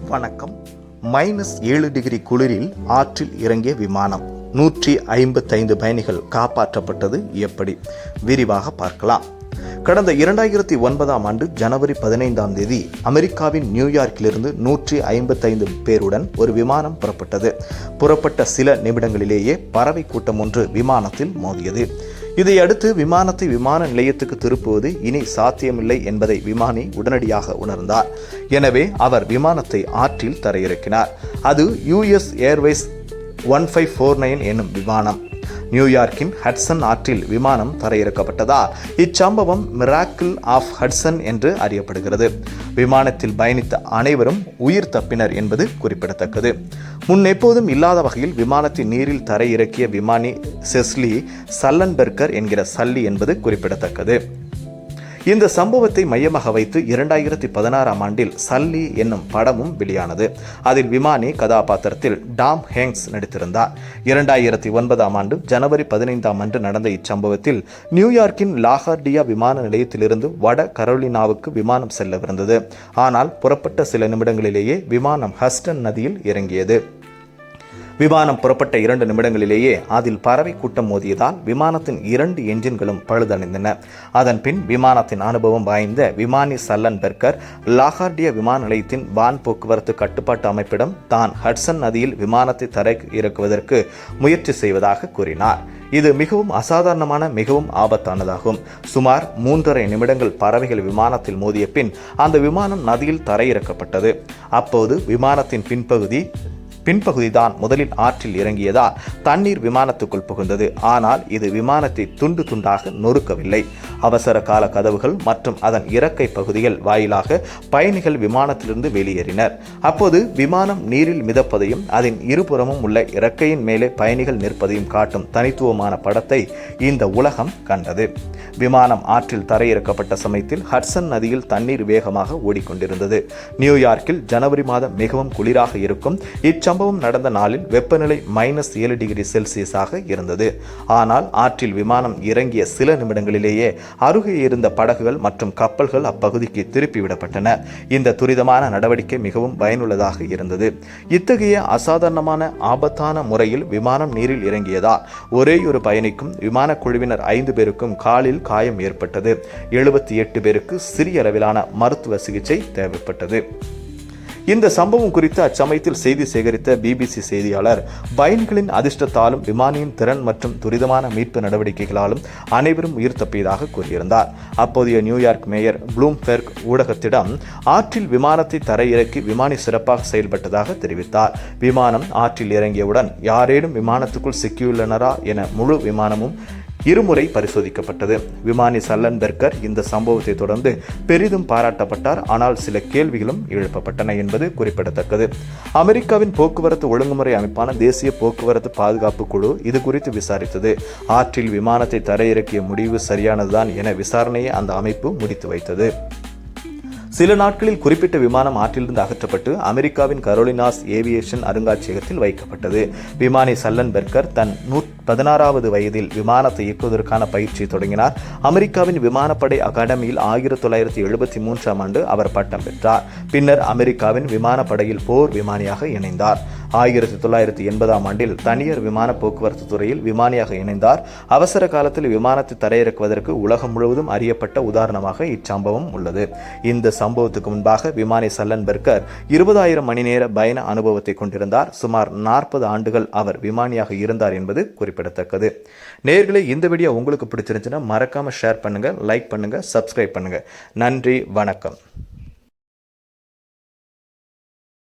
வணக்கம். -7 டிகிரி குளிரில் ஆற்றில் இறங்கிய விமானம் 155 பயணிகள் காப்பாற்றப்பட்டது எப்படி? விரிவாக பார்க்கலாம். கடந்த 2009ஆம் ஆண்டு ஜனவரி 15ஆம் தேதி அமெரிக்காவின் நியூயார்க்கிலிருந்து 155 பேருடன் ஒரு விமானம் புறப்பட்டது. புறப்பட்ட சில நிமிடங்களிலேயே பறவை கூட்டம் ஒன்று விமானத்தில் மோதியது. இதையடுத்து விமானத்தை விமான நிலையத்துக்கு திருப்புவது இனி சாத்தியமில்லை என்பதை விமானி உடனடியாக உணர்ந்தார். எனவே அவர் விமானத்தை ஆற்றில் தரையிறக்கினார். அது யுஎஸ் ஏர்வேஸ் 1549 என்னும் விமானம். நியூயார்க்கின் ஹட்சன் ஆற்றில் விமானம் தரையிறக்கப்பட்டதால் இச்சம்பவம் மிராக்கிள் ஆஃப் ஹட்சன் என்று அறியப்படுகிறது. விமானத்தில் பயணித்த அனைவரும் உயிர் தப்பினர் என்பது குறிப்பிடத்தக்கது. முன் எப்போதும் இல்லாத வகையில் விமானத்தை நீரில் தரையிறக்கிய விமானி செஸ்லி சல்லன்பெர்கர் என்கிற சல்லி என்பது குறிப்பிடத்தக்கது. இந்த சம்பவத்தை மையமாக வைத்து 2016ஆம் ஆண்டில் சல்லி என்னும் படமும் வெளியானது. அதில் விமானி கதாபாத்திரத்தில் டாம் ஹேங்க்ஸ் நடித்திருந்தார். 2009ஆம் ஆண்டு ஜனவரி 15ஆம் அன்று நடந்த இச்சம்பவத்தில் நியூயார்க்கின் லாகார்டியா விமான நிலையத்திலிருந்து வட கரோலினாவுக்கு விமானம் செல்லவிருந்தது. ஆனால் புறப்பட்ட சில நிமிடங்களிலேயே விமானம் ஹஸ்டன் நதியில் இறங்கியது. விமானம் புறப்பட்ட 2 நிமிடங்களிலேயே அதில் பறவை கூட்டம் மோதியதால் விமானத்தின் 2 என்ஜின்களும் பழுதடைந்தன. அதன் பின் விமானத்தின் அனுபவம் வாய்ந்த விமானி சல்லன்பெர்கர் லாகார்டியா விமான நிலையத்தின் வான் போக்குவரத்து கட்டுப்பாட்டு அமைப்பிடம் தான் ஹட்சன் நதியில் விமானத்தை தரை இறக்குவதற்கு முயற்சி செய்வதாக கூறினார். இது மிகவும் அசாதாரணமான, மிகவும் ஆபத்தானதாகும். சுமார் 3.5 நிமிடங்கள் பறவைகள் விமானத்தில் மோதிய பின் அந்த விமானம் நதியில் தரையிறக்கப்பட்டது. அப்போது விமானத்தின் பின்பகுதிதான் முதலில் ஆற்றில் இறங்கியதால் தண்ணீர் விமானத்துக்குள் புகுந்தது. ஆனால் இது விமானத்தை துண்டு துண்டாக நொறுக்கவில்லை. அவசர கால கதவுகள் மற்றும் அதன் இறக்கை பகுதிகள் வாயிலாக பயணிகள் விமானத்திலிருந்து வெளியேறினர். அப்போது விமானம் நீரில் மிதப்பதையும் அதன் இருபுறமும் உள்ள இறக்கையின் மேலே பயணிகள் நிற்பதையும் காட்டும் தனித்துவமான படத்தை இந்த உலகம் கண்டது. விமானம் ஆற்றில் தரையிறக்கப்பட்ட சமயத்தில் ஹட்சன் நதியில் தண்ணீர் வேகமாக ஓடிக்கொண்டிருந்தது. நியூயார்க்கில் ஜனவரி மாதம் மிகவும் குளிராக இருக்கும். இச்சம்பவம் நடந்த நாளில் வெப்பநிலை -7 டிகிரி செல்சியஸாக இருந்தது. ஆனால் ஆற்றில் விமானம் இறங்கிய சில நிமிடங்களிலேயே அருகே இருந்த படகுகள் மற்றும் கப்பல்கள் அப்பகுதிக்கு திருப்பிவிடப்பட்டன. இந்த துரிதமான நடவடிக்கை மிகவும் பயனுள்ளதாக இருந்தது. இத்தகைய அசாதாரணமான ஆபத்தான முறையில் விமானம் நீரில் இறங்கியதால் ஒரேயொரு பயணிக்கும் விமான குழுவினர் 5 பேருக்கும் காலில் காயம் ஏற்பட்டது. 78 பேருக்கு சிறிய அளவிலான மருத்துவ சிகிச்சை தேவைப்பட்டது. இந்த சம்பவம் குறித்து அச்சமயத்தில் செய்தி சேகரித்த பிபிசி செய்தியாளர், பயணிகளின் அதிர்ஷ்டத்தாலும் விமானியின் திறன் மற்றும் துரிதமான மீட்பு நடவடிக்கைகளாலும் அனைவரும் உயிர் தப்பியதாக கூறியிருந்தார். அப்போதைய நியூயார்க் மேயர் ப்ளூம்பெர்க் ஊடகத்திடம் ஆற்றில் விமானத்தை தரையிறக்கி விமானி சிறப்பாக செயல்பட்டதாக தெரிவித்தார். விமானம் ஆற்றில் இறங்கியவுடன் யாரேனும் விமானத்துக்குள் சிக்கியுள்ளனரா என முழு விமானமும் இருமுறை பரிசோதிக்கப்பட்டது. விமானி சல்லன்பெர்கர் இந்த சம்பவத்தை தொடர்ந்து பெரிதும் பாராட்டப்பட்டார். ஆனால் சில கேள்விகளும் எழுப்பப்பட்டன என்பது குறிப்பிடத்தக்கது. அமெரிக்காவின் போக்குவரத்து ஒழுங்குமுறை அமைப்பான தேசிய போக்குவரத்து பாதுகாப்பு குழு இது குறித்து விசாரித்தது. ஆற்றில் விமானத்தை தரையிறக்கிய முடிவு சரியானதுதான் என விசாரணையை அந்த அமைப்பு முடித்து வைத்தது. சில நாட்களில் குறிப்பிட்ட விமானம் ஆற்றிலிருந்து அகற்றப்பட்டு அமெரிக்காவின் கரோலினாஸ் ஏவியேஷன் அருங்காட்சியகத்தில் வைக்கப்பட்டது. விமானி சல்லன்பெர்கர் தன் 16வது வயதில் விமானத்தை இயக்குவதற்கான பயிற்சியை தொடங்கினார். அமெரிக்காவின் விமானப்படை அகாடமியில் 1973ஆம் ஆண்டு அவர் பட்டம் பெற்றார். பின்னர் அமெரிக்காவின் விமானப்படையில் போர் விமானியாக இணைந்தார். 1980ஆம் ஆண்டில் தனியார் விமான போக்குவரத்து துறையில் விமானியாக இணைந்தார். அவசர காலத்தில் விமானத்தை தரையிறக்குவதற்கு உலகம் முழுவதும் அறியப்பட்ட உதாரணமாக இச்சம்பவம் உள்ளது. இந்த சம்பவத்துக்கு முன்பாக விமானி சல்லன்பெர்கர் 20,000 மணி நேர பயண அனுபவத்தை கொண்டிருந்தார். சுமார் 40 ஆண்டுகள் அவர் விமானியாக இருந்தார் என்பது குறிப்பிடத்தக்கது. நேயர்களே, இந்த வீடியோ உங்களுக்கு பிடிச்சிருந்துச்சுன்னா மறக்காம ஷேர் பண்ணுங்க, லைக் பண்ணுங்க, சப்ஸ்கிரைப் பண்ணுங்க. நன்றி, வணக்கம்.